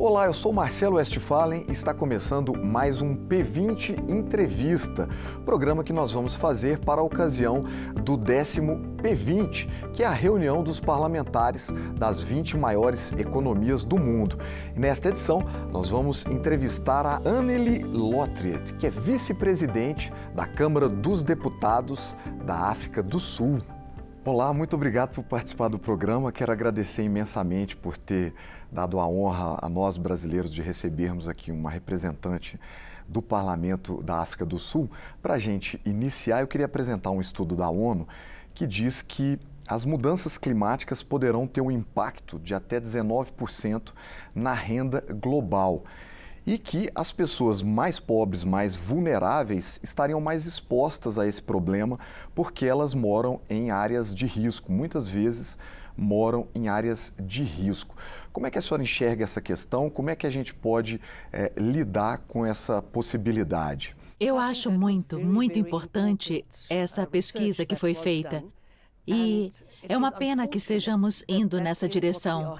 Olá, eu sou Marcelo Westphalen e está começando mais um P20 Entrevista, programa que nós vamos fazer para a ocasião do 10º P20, que é a reunião dos parlamentares das 20 maiores economias do mundo. E nesta edição, nós vamos entrevistar a Anneli Lotriet, que é vice-presidente da Câmara dos Deputados da África do Sul. Olá, muito obrigado por participar do programa. Quero agradecer imensamente por ter dado a honra a nós brasileiros de recebermos aqui uma representante do Parlamento da África do Sul. Para a gente iniciar, eu queria apresentar um estudo da ONU que diz que as mudanças climáticas poderão ter um impacto de até 19% na renda global e que as pessoas mais pobres, mais vulneráveis, estariam mais expostas a esse problema porque elas moram em áreas de risco, muitas vezes moram em áreas de risco. Como é que a senhora enxerga essa questão? Como é que a gente pode lidar com essa possibilidade? Eu acho muito importante essa pesquisa que foi feita. E é uma pena que estejamos indo nessa direção.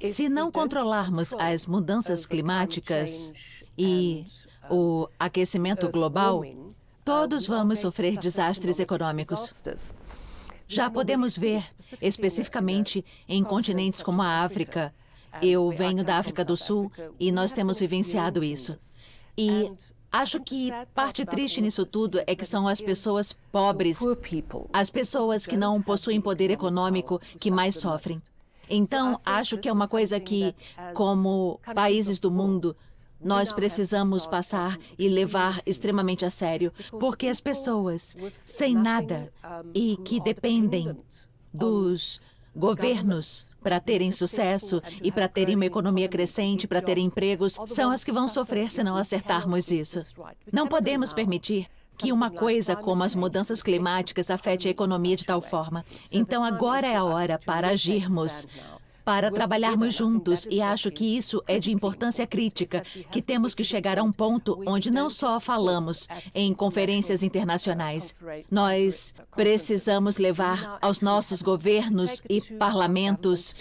Se não controlarmos as mudanças climáticas e o aquecimento global, todos vamos sofrer desastres econômicos. Já podemos ver, especificamente em continentes como a África. Eu venho da África do Sul e nós temos vivenciado isso. E acho que parte triste nisso tudo é que são as pessoas pobres, as pessoas que não possuem poder econômico, que mais sofrem. Então, acho que é uma coisa que, como países do mundo, nós precisamos passar e levar extremamente a sério, porque as pessoas sem nada e que dependem dos governos para terem sucesso e para terem uma economia crescente, para terem empregos, são as que vão sofrer se não acertarmos isso. Não podemos permitir que uma coisa como as mudanças climáticas afete a economia de tal forma. Então, agora é a hora para agirmos, para trabalharmos juntos, e acho que isso é de importância crítica, que temos que chegar a um ponto onde não só falamos em conferências internacionais, nós precisamos levar aos nossos governos e parlamentos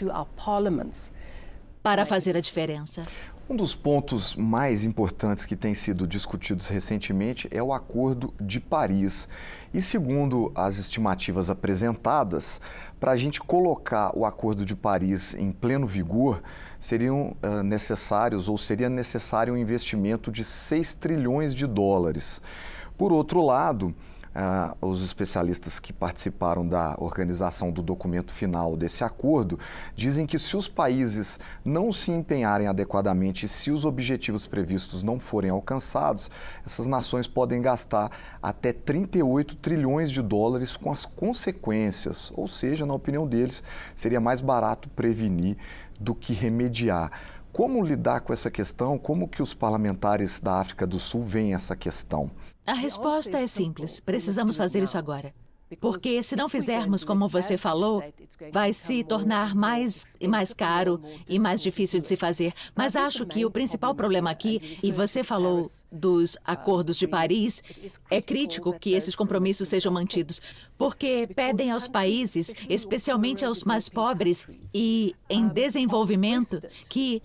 para fazer a diferença. Um dos pontos mais importantes que têm sido discutidos recentemente é o Acordo de Paris. E segundo as estimativas apresentadas, para a gente colocar o Acordo de Paris em pleno vigor, seria necessário um investimento de 6 trilhões de dólares. Por outro lado, os especialistas que participaram da organização do documento final desse acordo dizem que se os países não se empenharem adequadamente e se os objetivos previstos não forem alcançados, essas nações podem gastar até 38 trilhões de dólares com as consequências, ou seja, na opinião deles, seria mais barato prevenir do que remediar. Como lidar com essa questão? Como que os parlamentares da África do Sul veem essa questão? A resposta é simples. Precisamos fazer isso agora. Porque se não fizermos como você falou, vai se tornar mais e mais caro e mais difícil de se fazer. Mas acho que o principal problema aqui, e você falou dos acordos de Paris, é crítico que esses compromissos sejam mantidos, porque pedem aos países, especialmente aos mais pobres e em desenvolvimento, que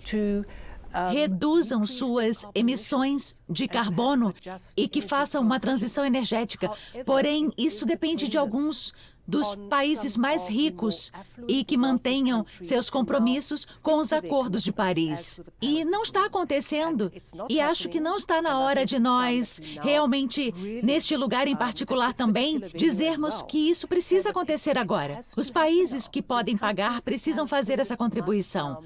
reduzam suas emissões de carbono e que façam uma transição energética. Porém, isso depende de alguns dos países mais ricos e que mantenham seus compromissos com os acordos de Paris. E não está acontecendo. E acho que não está na hora de nós, realmente, neste lugar em particular também, dizermos que isso precisa acontecer agora. Os países que podem pagar precisam fazer essa contribuição.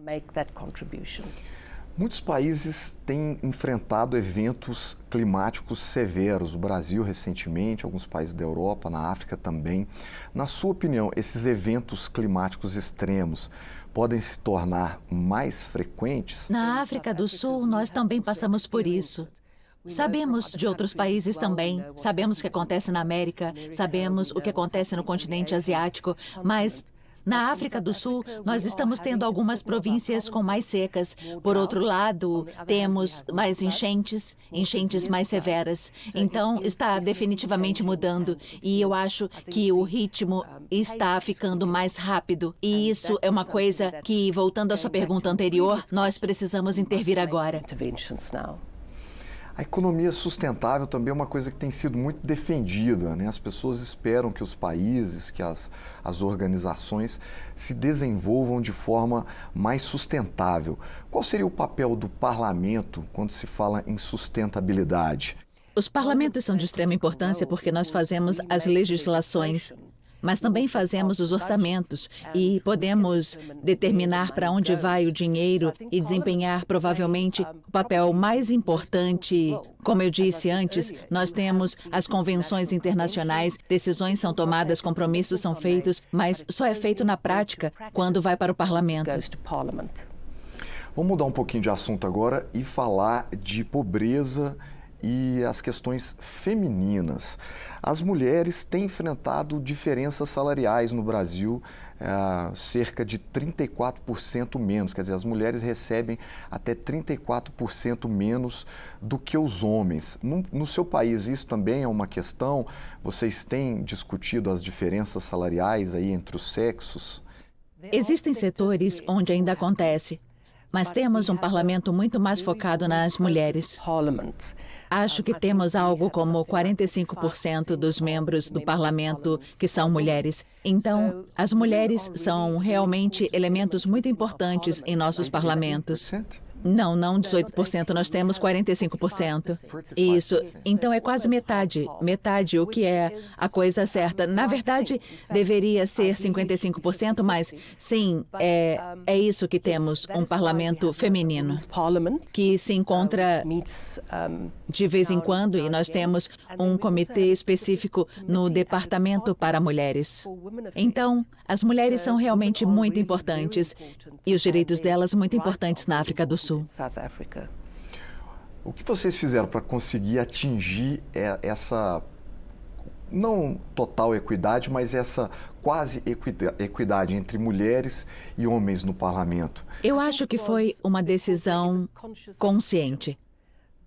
Muitos países têm enfrentado eventos climáticos severos. O Brasil, recentemente, alguns países da Europa, na África também. Na sua opinião, esses eventos climáticos extremos podem se tornar mais frequentes? Na África do Sul, nós também passamos por isso. Sabemos de outros países também, sabemos o que acontece na América, sabemos o que acontece no continente asiático, mas Na África do Sul, nós estamos tendo algumas províncias com mais secas. Por outro lado, temos mais enchentes, enchentes mais severas. Então, está definitivamente mudando. E eu acho que o ritmo está ficando mais rápido. E isso é uma coisa que, voltando à sua pergunta anterior, nós precisamos intervir agora. A economia sustentável também é uma coisa que tem sido muito defendida, né? As pessoas esperam que os países, que as organizações se desenvolvam de forma mais sustentável. Qual seria o papel do parlamento quando se fala em sustentabilidade? Os parlamentos são de extrema importância porque nós fazemos as legislações, mas também fazemos os orçamentos e podemos determinar para onde vai o dinheiro e desempenhar provavelmente o papel mais importante. Como eu disse antes, nós temos as convenções internacionais, decisões são tomadas, compromissos são feitos, mas só é feito na prática quando vai para o parlamento. Vamos mudar um pouquinho de assunto agora e falar de pobreza e as questões femininas. As mulheres têm enfrentado diferenças salariais no Brasil, cerca de 34% menos. Quer dizer, as mulheres recebem até 34% menos do que os homens. No seu país, isso também é uma questão? Vocês têm discutido as diferenças salariais aí entre os sexos? Existem setores onde ainda acontece, mas temos um parlamento muito mais focado nas mulheres. Acho que temos algo como 45% dos membros do parlamento que são mulheres. Então, as mulheres são realmente elementos muito importantes em nossos parlamentos. Não 18%, nós temos 45%. Isso, então é quase metade. Metade, o que é a coisa certa. Na verdade, deveria ser 55%, mas sim, é isso que temos, um parlamento feminino, que se encontra de vez em quando, e nós temos um comitê específico no Departamento para Mulheres. Então, as mulheres são realmente muito importantes, e os direitos delas muito importantes na África do Sul. O que vocês fizeram para conseguir atingir essa, não total equidade, mas essa quase equidade entre mulheres e homens no parlamento? Eu acho que foi uma decisão consciente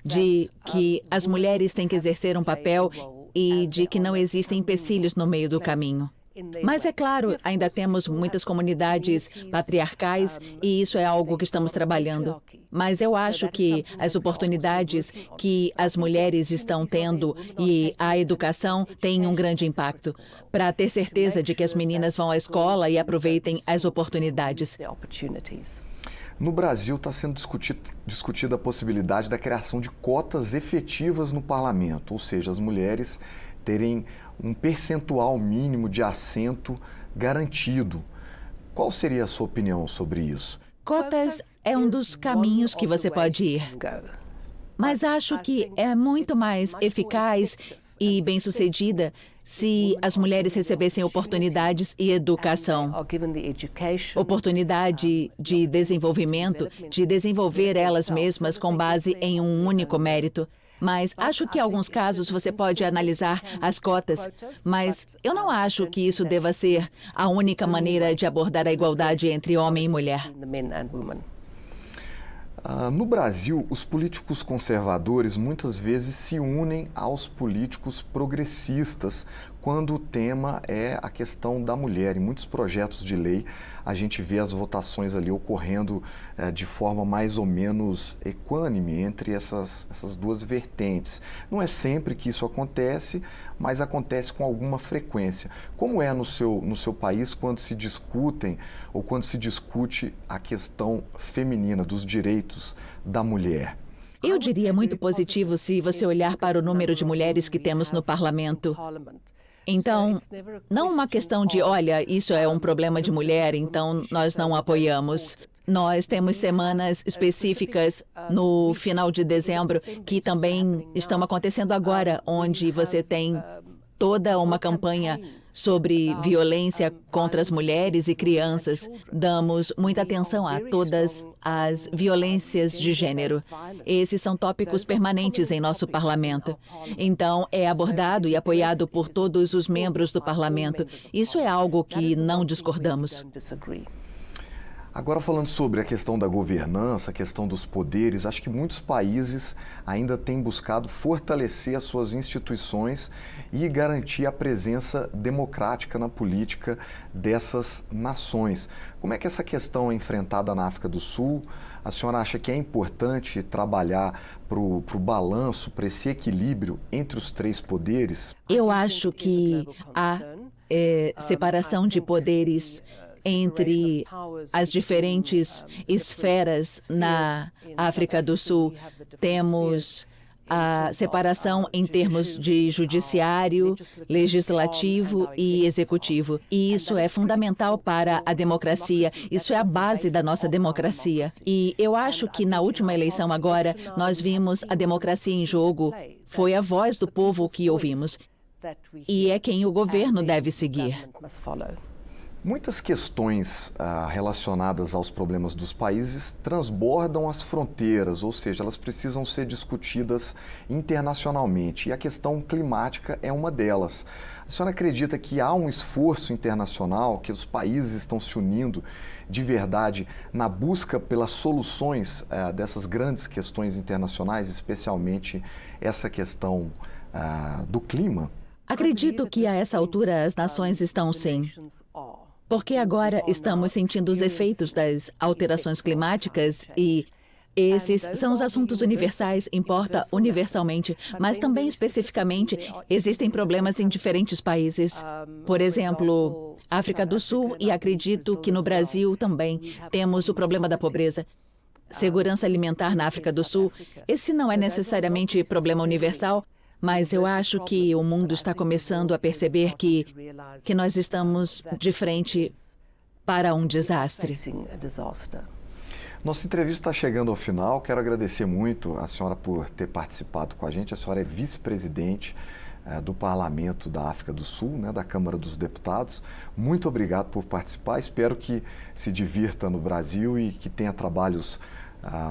de que as mulheres têm que exercer um papel e de que não existem empecilhos no meio do caminho. Mas, é claro, ainda temos muitas comunidades patriarcais e isso é algo que estamos trabalhando. Mas eu acho que as oportunidades que as mulheres estão tendo e a educação têm um grande impacto para ter certeza de que as meninas vão à escola e aproveitem as oportunidades. No Brasil está sendo discutida a possibilidade da criação de cotas efetivas no parlamento, ou seja, as mulheres terem um percentual mínimo de assento garantido. Qual seria a sua opinião sobre isso? Cotas é um dos caminhos que você pode ir. Mas acho que é muito mais eficaz e bem-sucedida se as mulheres recebessem oportunidades e educação. Oportunidade de desenvolvimento, de desenvolver elas mesmas com base em um único mérito. Mas acho que em alguns casos você pode analisar as cotas, mas eu não acho que isso deva ser a única maneira de abordar a igualdade entre homem e mulher. No Brasil, os políticos conservadores muitas vezes se unem aos políticos progressistas quando o tema é a questão da mulher. Em muitos projetos de lei, a gente vê as votações ali ocorrendo de forma mais ou menos equânime entre essas duas vertentes. Não é sempre que isso acontece, mas acontece com alguma frequência. Como é no seu país quando se discutem ou quando se discute a questão feminina, dos direitos da mulher? Eu diria muito positivo se você olhar para o número de mulheres que temos no parlamento. Então, não uma questão de, olha, isso é um problema de mulher, então nós não apoiamos. Nós temos semanas específicas no final de dezembro que também estão acontecendo agora, onde você tem toda uma campanha sobre violência contra as mulheres e crianças. Damos muita atenção a todas as violências de gênero. Esses são tópicos permanentes em nosso parlamento. Então, é abordado e apoiado por todos os membros do parlamento. Isso é algo que não discordamos. Agora, falando sobre a questão da governança, a questão dos poderes, acho que muitos países ainda têm buscado fortalecer as suas instituições e garantir a presença democrática na política dessas nações. Como é que essa questão é enfrentada na África do Sul? A senhora acha que é importante trabalhar para o balanço, para esse equilíbrio entre os três poderes? Eu acho que a separação de poderes entre as diferentes esferas na África do Sul. Temos a separação em termos de judiciário, legislativo e executivo. E isso é fundamental para a democracia. Isso é a base da nossa democracia. E eu acho que na última eleição agora, nós vimos a democracia em jogo. Foi a voz do povo que ouvimos. E é quem o governo deve seguir. Muitas questões relacionadas aos problemas dos países transbordam as fronteiras, ou seja, elas precisam ser discutidas internacionalmente. E a questão climática é uma delas. A senhora acredita que há um esforço internacional, que os países estão se unindo de verdade na busca pelas soluções dessas grandes questões internacionais, especialmente essa questão do clima? Acredito que a essa altura as nações estão sim. Porque agora estamos sentindo os efeitos das alterações climáticas e esses são os assuntos universais, importa universalmente, mas também especificamente existem problemas em diferentes países. Por exemplo, África do Sul e acredito que no Brasil também temos o problema da pobreza. Segurança alimentar na África do Sul, esse não é necessariamente problema universal, mas eu acho que o mundo está começando a perceber que nós estamos de frente para um desastre. Nossa entrevista está chegando ao final. Quero agradecer muito a senhora por ter participado com a gente. A senhora é vice-presidente do Parlamento da África do Sul, da Câmara dos Deputados. Muito obrigado por participar. Espero que se divirta no Brasil e que tenha trabalhos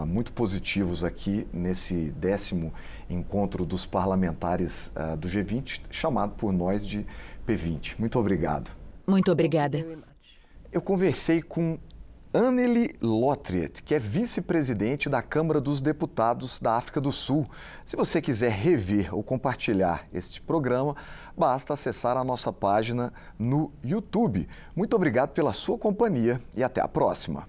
muito positivos aqui nesse 10º encontro dos parlamentares do G20, chamado por nós de P20. Muito obrigado. Muito obrigada. Eu conversei com Anneli Lotriet, que é vice-presidente da Câmara dos Deputados da África do Sul. Se você quiser rever ou compartilhar este programa, basta acessar a nossa página no YouTube. Muito obrigado pela sua companhia e até a próxima.